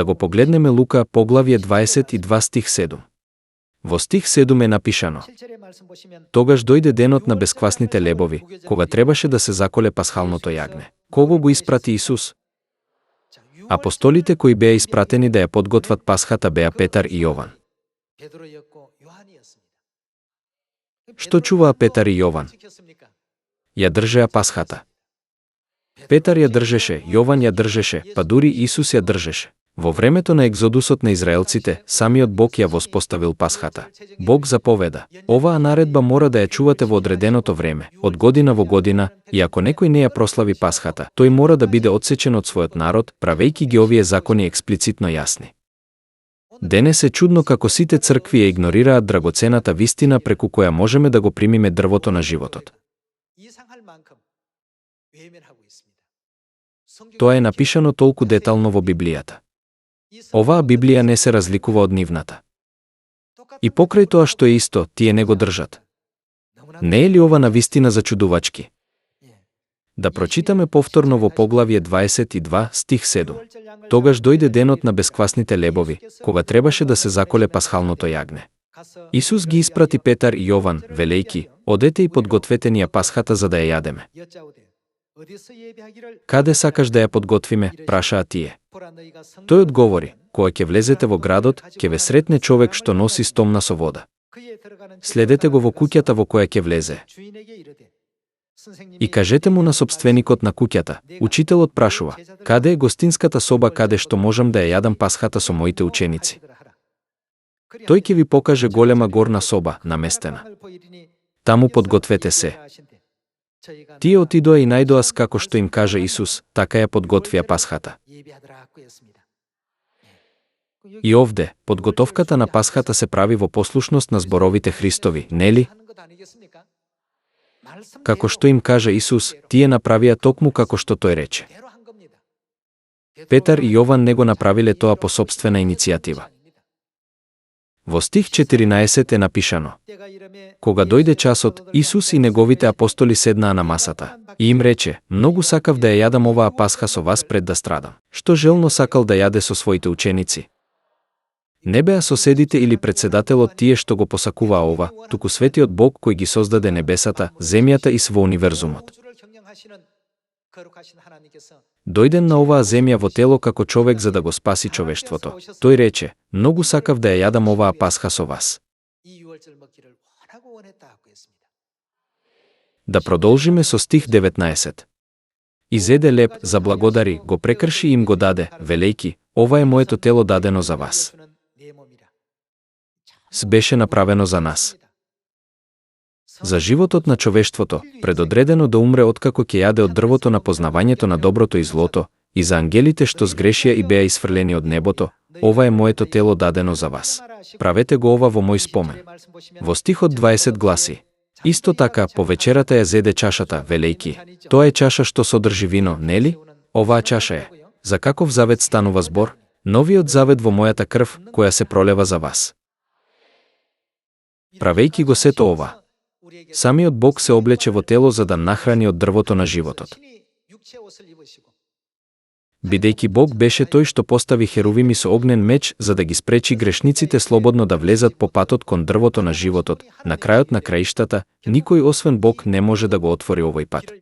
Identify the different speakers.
Speaker 1: го погледнеме Лука, поглавје 22 стих 7. Во стих 7 е напишано: Тогаш дојде денот на бесквасните лебови, кога требаше да се заколе пасхалното јагне. Кого го испрати Исус? Апостолите кои беа испратени да ја подготват пасхата беа Петар и Јован. Што чуваа Петар и Јован? Ја држеа пасхата. Петар ја држеше, Јован ја држеше, па дури Исус ја држеше. Во времето на екзодусот на израелците, самиот Бог ја воспоставил пасхата. Бог заповеда: оваа наредба мора да ја чувате во одреденото време, од година во година, и ако некој не ја прослави пасхата, тој мора да биде отсечен од својот народ, правејќи ги овие закони експлицитно јасни. Денес е чудно како сите цркви ја игнорираат драгоцената вистина преку која можеме да го примиме дрвото на животот. Тоа е напишано толку детално во Библијата. Оваа Библија не се разликува од нивната. И покрај тоа што е исто, тие не го држат. Не е ли ова навистина зачудувачки? Да прочитаме повторно во поглавје 22, стих 7. Тогаш дојде денот на бесквасните лебови, кога требаше да се заколе пасхалното јагне. Исус ги испрати Петар и Јован, велејки: одете и подгответе ни ја пасхата за да ја јадеме. Каде сакаш да ја подготвиме? Прашаа тие. Тој одговори: кога ќе влезете во градот, ќе ве сретне човек што носи стомна со вода. Следете го во куќата во која ќе влезе. И кажете му на собственикот на куќата: учителот прашува: каде е гостинската соба каде што можам да ја јадам пасхата со моите ученици? Тој ќе ви покаже голема горна соба, наместена. Таму подгответе се. Тие отидоа и најдоа како што им кажа Исус, така ја подготвија пасхата. И овде, подготовката на пасхата се прави во послушност на зборовите Христови, нели? Како што им кажа Исус, тие направија токму како што тој рече. Петар и Јован не го направиле тоа по сопствена иницијатива. Во стих 14 е напишано: кога дојде часот, Исус и неговите апостоли седнаа на масата и им рече: многу сакав да ја јадам оваа пасха со вас пред да страдам. Што желно сакал да јаде со своите ученици. Не беа соседите или председателот тие што го посакуваа ова, туку светиот Бог кој ги создаде небесата, земјата и сво универзумот. Дојден на оваа земја во тело како човек за да го спаси човештвото. Тој рече: многу сакав да ја јадам оваа пасха со вас. Да продолжиме со стих 19. Изеде леб, заблагодари, го прекрши и им го даде, велејки: ова е моето тело дадено за вас. Беше направено за нас. За животот на човештвото, предодредено да умре откако ќе јаде од дрвото на познавањето на доброто и злото, и за ангелите што сгрешија и беа исфрлени од небото, ова е моето тело дадено за вас. Правете го ова во мој спомен. Во стихот 20 гласи: исто така, по вечерата ја зеде чашата, велејки: тоа е чаша што содржи вино, нели? Оваа чаша е. За каков завет станува збор? Новиот завет во мојата крв, која се пролева за вас. Правејќи го сето ова, самиот Бог се облече во тело за да нахрани од дрвото на животот. Бидејќи Бог беше тој што постави херувими со огнен меч за да ги спречи грешниците слободно да влезат по патот кон дрвото на животот, на крајот на краиштата, никој освен Бог не може да го отвори овој пат.